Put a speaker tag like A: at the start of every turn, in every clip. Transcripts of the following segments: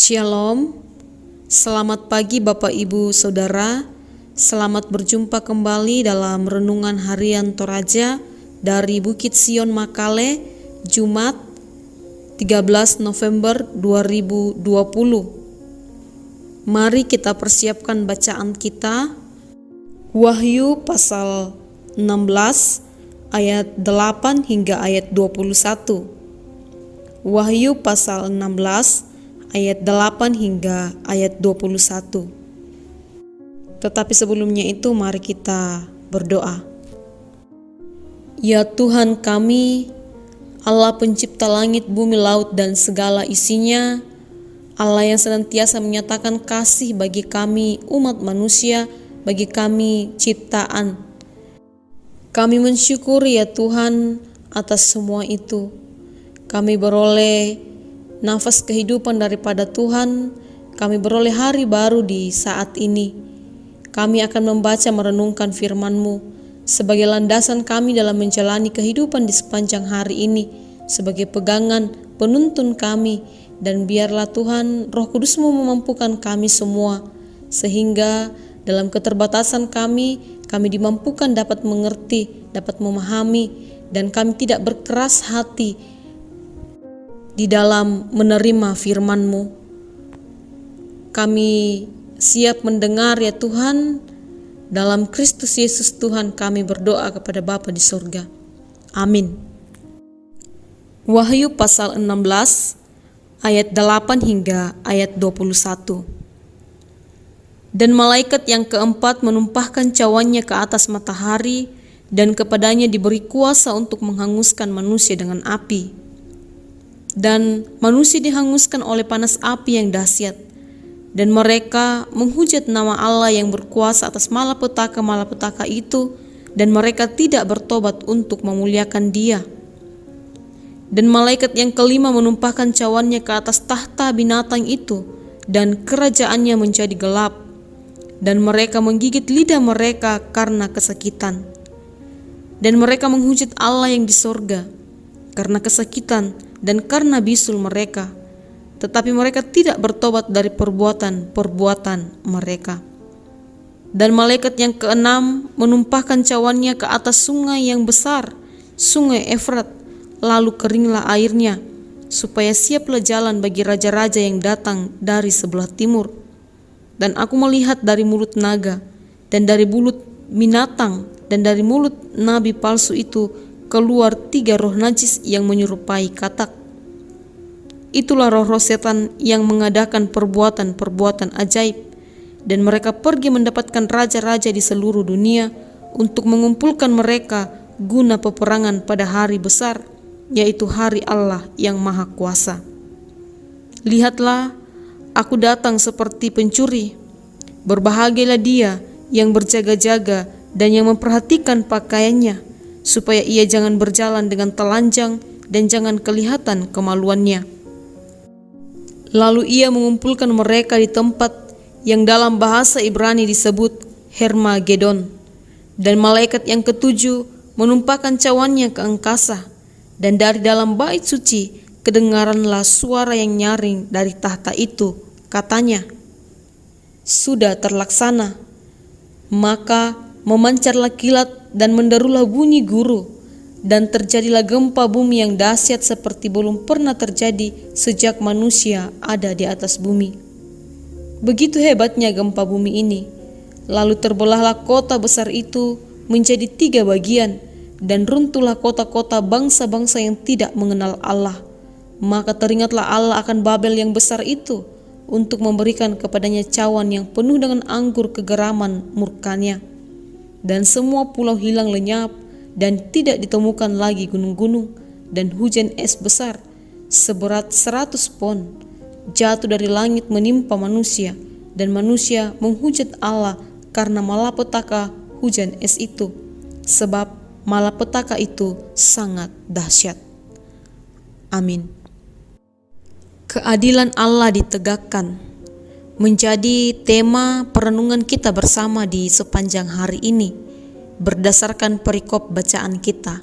A: Shalom, selamat pagi Bapak Ibu Saudara. Selamat berjumpa kembali dalam Renungan Harian Toraja dari Bukit Sion Makale, Jumat 13 November 2020. Mari kita persiapkan bacaan kita. Wahyu pasal 16 ayat 8 hingga ayat 21. Wahyu pasal 16 ayat 8 hingga ayat 21. Tetapi sebelumnya itu mari kita berdoa. Ya Tuhan kami, Allah pencipta langit, bumi, laut dan segala isinya, Allah yang senantiasa menyatakan kasih bagi kami umat manusia, bagi kami ciptaan. Kami mensyukuri ya Tuhan atas semua itu. Kami beroleh nafas kehidupan daripada Tuhan, kami beroleh hari baru di saat ini. Kami akan membaca merenungkan firman-Mu sebagai landasan kami dalam menjalani kehidupan di sepanjang hari ini, sebagai pegangan penuntun kami, dan biarlah Tuhan Roh Kudus-Mu memampukan kami semua, sehingga dalam keterbatasan kami dimampukan dapat mengerti, dapat memahami, dan kami tidak berkeras hati di dalam menerima firman-Mu. Kami siap mendengar ya Tuhan. Dalam Kristus Yesus Tuhan kami berdoa kepada Bapa di surga. Amin. Wahyu pasal 16 ayat 8 hingga ayat 21. Dan malaikat yang keempat menumpahkan cawannya ke atas matahari, dan kepadanya diberi kuasa untuk menghanguskan manusia dengan api. Dan manusia dihanguskan oleh panas api yang dahsyat, dan mereka menghujat nama Allah yang berkuasa atas malapetaka itu, dan mereka tidak bertobat untuk memuliakan Dia. Dan malaikat yang kelima menumpahkan cawannya ke atas tahta binatang itu, dan kerajaannya menjadi gelap, dan mereka menggigit lidah mereka karena kesakitan. Dan mereka menghujat Allah yang di sorga karena kesakitan dan karena bisul mereka, tetapi mereka tidak bertobat dari perbuatan-perbuatan mereka. Dan malaikat yang keenam menumpahkan cawannya ke atas sungai yang besar, sungai Efrat, lalu keringlah airnya, supaya siaplah jalan bagi raja-raja yang datang dari sebelah timur. Dan aku melihat dari mulut naga, dan dari mulut binatang, dan dari mulut nabi palsu itu keluar 3 roh najis yang menyerupai katak. Itulah roh-roh setan yang mengadakan perbuatan-perbuatan ajaib, dan mereka pergi mendapatkan raja-raja di seluruh dunia untuk mengumpulkan mereka guna peperangan pada hari besar, yaitu hari Allah yang Maha Kuasa. Lihatlah, aku datang seperti pencuri. Berbahagialah dia yang berjaga-jaga dan yang memperhatikan pakaiannya, supaya ia jangan berjalan dengan telanjang dan jangan kelihatan kemaluannya. Lalu ia mengumpulkan mereka di tempat yang dalam bahasa Ibrani disebut Hermagedon. Dan malaikat yang ketujuh menumpahkan cawannya ke angkasa, dan dari dalam bait suci kedengaranlah suara yang nyaring dari tahta itu, katanya, "Sudah terlaksana." Maka memancarlah kilat dan menderulah bunyi guru, dan terjadilah gempa bumi yang dahsyat seperti belum pernah terjadi sejak manusia ada di atas bumi. Begitu hebatnya gempa bumi ini. Lalu terbelahlah kota besar itu menjadi 3 bagian, dan runtuhlah kota-kota bangsa-bangsa yang tidak mengenal Allah. Maka teringatlah Allah akan Babel yang besar itu, untuk memberikan kepadanya cawan yang penuh dengan anggur kegeraman murkanya. Dan semua pulau hilang lenyap, dan tidak ditemukan lagi gunung-gunung, dan hujan es besar seberat 100 pon jatuh dari langit menimpa manusia, dan manusia menghujat Allah karena malapetaka hujan es itu, sebab malapetaka itu sangat dahsyat. Amin. Keadilan Allah ditegakkan menjadi tema perenungan kita bersama di sepanjang hari ini, berdasarkan perikop bacaan kita.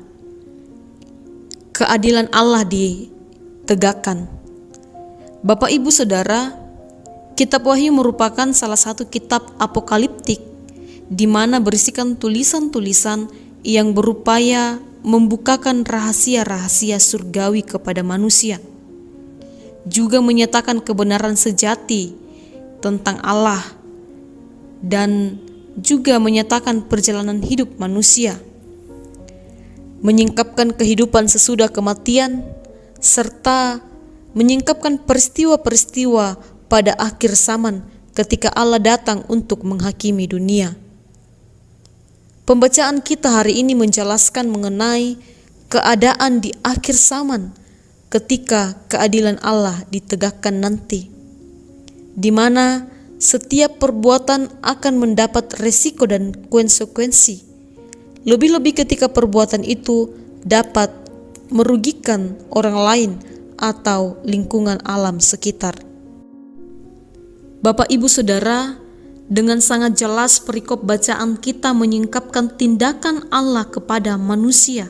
A: Keadilan Allah ditegakkan. Bapak Ibu Saudara, Kitab Wahyu merupakan salah satu kitab apokaliptik di mana berisikan tulisan-tulisan yang berupaya membukakan rahasia-rahasia surgawi kepada manusia, juga menyatakan kebenaran sejati tentang Allah, dan juga menyatakan perjalanan hidup manusia, menyingkapkan kehidupan sesudah kematian, serta menyingkapkan peristiwa-peristiwa pada akhir zaman ketika Allah datang untuk menghakimi dunia. Pembacaan kita hari ini menjelaskan mengenai keadaan di akhir zaman ketika keadilan Allah ditegakkan nanti, di mana setiap perbuatan akan mendapat resiko dan konsekuensi, lebih-lebih ketika perbuatan itu dapat merugikan orang lain atau lingkungan alam sekitar. Bapak, Ibu, Saudara, dengan sangat jelas perikop bacaan kita menyingkapkan tindakan Allah kepada manusia,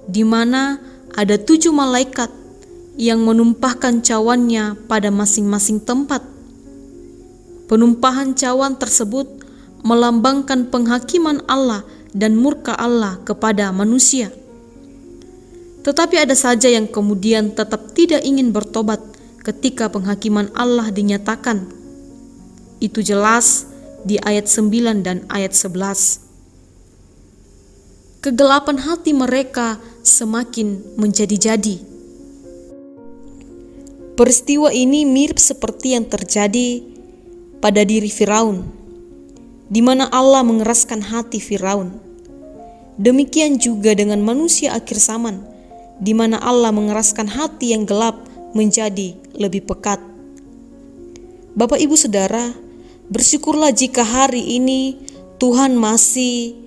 A: di mana ada 7 malaikat yang menumpahkan cawannya pada masing-masing tempat. Penumpahan cawan tersebut melambangkan penghakiman Allah dan murka Allah kepada manusia. Tetapi ada saja yang kemudian tetap tidak ingin bertobat ketika penghakiman Allah dinyatakan. Itu jelas di ayat 9 dan ayat 11. Kegelapan hati mereka semakin menjadi-jadi. Peristiwa ini mirip seperti yang terjadi pada diri Firaun, di mana Allah mengeraskan hati Firaun. Demikian juga dengan manusia akhir zaman, di mana Allah mengeraskan hati yang gelap menjadi lebih pekat. Bapak, Ibu, Saudara, bersyukurlah jika hari ini Tuhan masih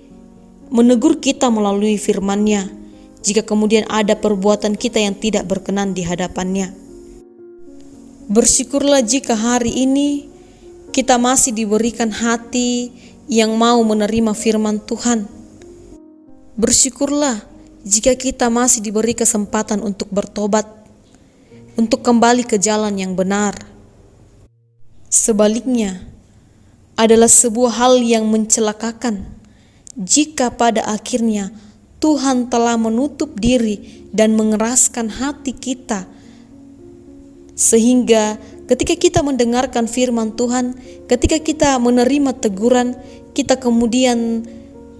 A: menegur kita melalui firman-Nya, jika kemudian ada perbuatan kita yang tidak berkenan di hadapan-Nya. Bersyukurlah jika hari ini kita masih diberikan hati yang mau menerima firman Tuhan. Bersyukurlah jika kita masih diberi kesempatan untuk bertobat, untuk kembali ke jalan yang benar. Sebaliknya, adalah sebuah hal yang mencelakakan jika pada akhirnya Tuhan telah menutup diri dan mengeraskan hati kita, sehingga ketika kita mendengarkan firman Tuhan, ketika kita menerima teguran, kita kemudian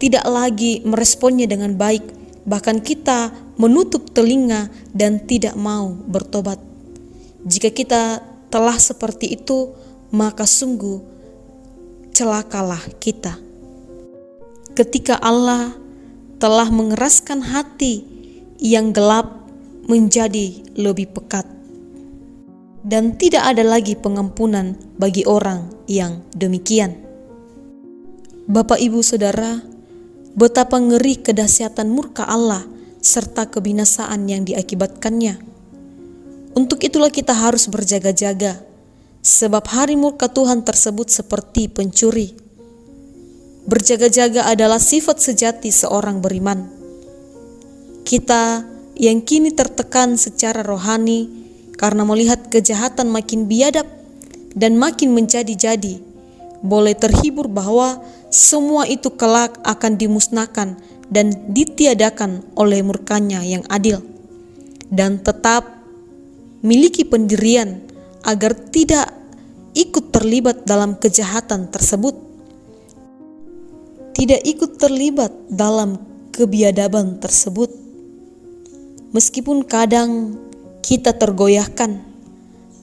A: tidak lagi meresponnya dengan baik, bahkan kita menutup telinga dan tidak mau bertobat. Jika kita telah seperti itu, maka sungguh celakalah kita. Ketika Allah telah mengeraskan hati yang gelap menjadi lebih pekat, dan tidak ada lagi pengampunan bagi orang yang demikian. Bapak, Ibu, Saudara, betapa ngeri kedahsyatan murka Allah serta kebinasaan yang diakibatkannya. Untuk itulah kita harus berjaga-jaga, sebab hari murka Tuhan tersebut seperti pencuri. Berjaga-jaga adalah sifat sejati seorang beriman. Kita yang kini tertekan secara rohani karena melihat kejahatan makin biadab dan makin menjadi-jadi, boleh terhibur bahwa semua itu kelak akan dimusnahkan dan ditiadakan oleh murkanya yang adil, dan tetap miliki pendirian agar tidak ikut terlibat dalam kejahatan tersebut, tidak ikut terlibat dalam kebiadaban tersebut. Meskipun kadang kita tergoyahkan,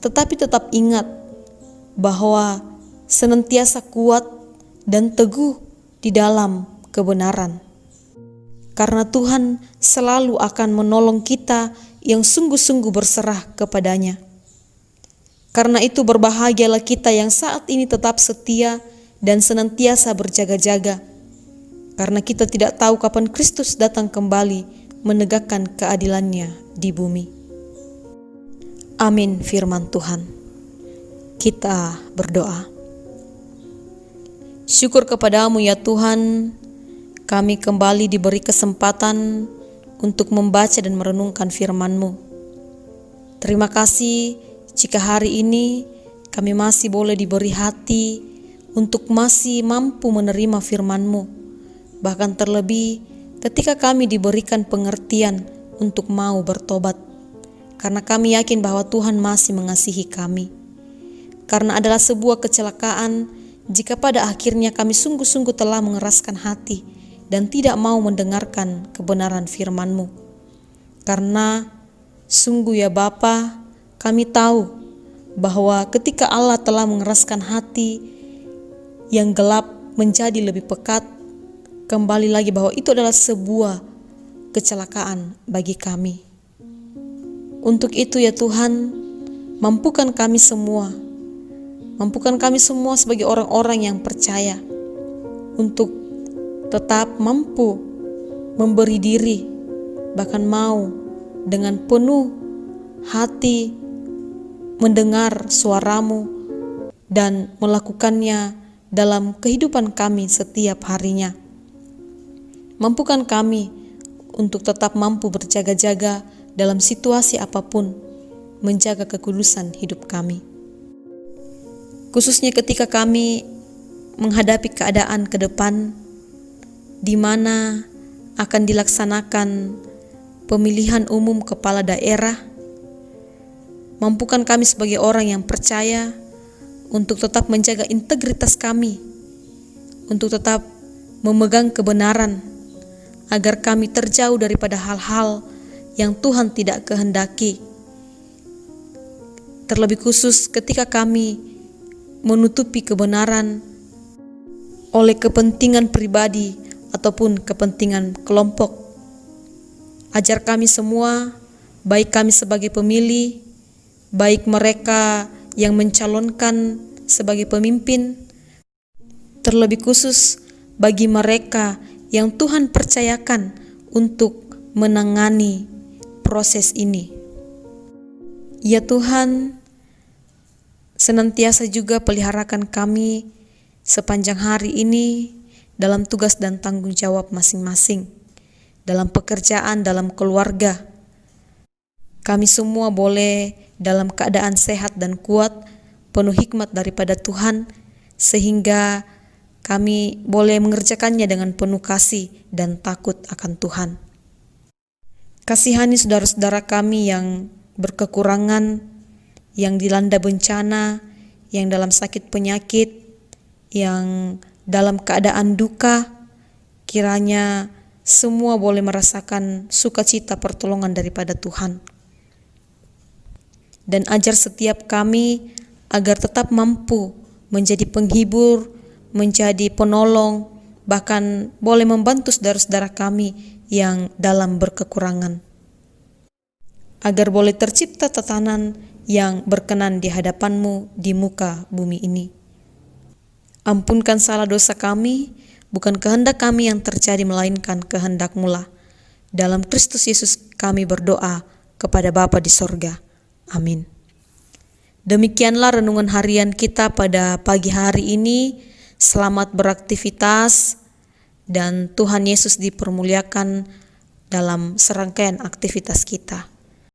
A: tetapi tetap ingat bahwa senantiasa kuat dan teguh di dalam kebenaran, karena Tuhan selalu akan menolong kita yang sungguh-sungguh berserah kepadanya. Karena itu berbahagialah kita yang saat ini tetap setia dan senantiasa berjaga-jaga, karena kita tidak tahu kapan Kristus datang kembali menegakkan keadilannya di bumi. Amin firman Tuhan. Kita berdoa. Syukur kepadamu ya Tuhan, kami kembali diberi kesempatan untuk membaca dan merenungkan firman-Mu. Terima kasih jika hari ini Kami masih boleh diberi hati untuk masih mampu menerima firman-Mu. Bahkan terlebih ketika kami diberikan pengertian untuk mau bertobat. Karena kami yakin bahwa Tuhan masih mengasihi kami. Karena adalah sebuah kecelakaan jika pada akhirnya kami sungguh-sungguh telah mengeraskan hati dan tidak mau mendengarkan kebenaran firman-Mu. Karena sungguh ya Bapa, kami tahu bahwa ketika Allah telah mengeraskan hati yang gelap menjadi lebih pekat, kembali lagi bahwa itu adalah sebuah kecelakaan bagi kami. Untuk itu ya Tuhan, mampukan kami semua sebagai orang-orang yang percaya untuk tetap mampu memberi diri, bahkan mau dengan penuh hati mendengar suara-Mu dan melakukannya dalam kehidupan kami setiap harinya. Mampukan kami untuk tetap mampu berjaga-jaga dalam situasi apapun, menjaga kekudusan hidup kami. Khususnya ketika kami menghadapi keadaan ke depan di mana akan dilaksanakan pemilihan umum kepala daerah. Mampukan kami sebagai orang yang percaya untuk tetap menjaga integritas kami, untuk tetap memegang kebenaran, agar kami terjauh daripada hal-hal yang Tuhan tidak kehendaki. Terlebih khusus ketika kami menutupi kebenaran oleh kepentingan pribadi ataupun kepentingan kelompok. Ajar kami semua, baik kami sebagai pemilih, baik mereka yang mencalonkan sebagai pemimpin, terlebih khusus bagi mereka yang Tuhan percayakan untuk menangani proses ini. Ya Tuhan, senantiasa juga peliharakan kami sepanjang hari ini dalam tugas dan tanggung jawab masing-masing, dalam pekerjaan, dalam keluarga. Kami semua boleh dalam keadaan sehat dan kuat, penuh hikmat daripada Tuhan, sehingga kami boleh mengerjakannya dengan penuh kasih dan takut akan Tuhan. Kasihani saudara-saudara kami yang berkekurangan, yang dilanda bencana, yang dalam sakit penyakit, yang dalam keadaan duka. Kiranya semua boleh merasakan sukacita pertolongan daripada Tuhan. Dan ajar setiap kami agar tetap mampu menjadi penghibur, menjadi penolong, bahkan boleh membantu saudara-saudara kami yang dalam berkekurangan. Agar boleh tercipta tatanan yang berkenan di hadapan-Mu di muka bumi ini. Ampunkan salah dosa kami, bukan kehendak kami yang terjadi melainkan kehendak-Mu lah. Dalam Kristus Yesus kami berdoa kepada Bapa di sorga. Amin. Demikianlah renungan harian kita pada pagi hari ini. Selamat beraktivitas dan Tuhan Yesus dipermuliakan dalam serangkaian aktivitas kita.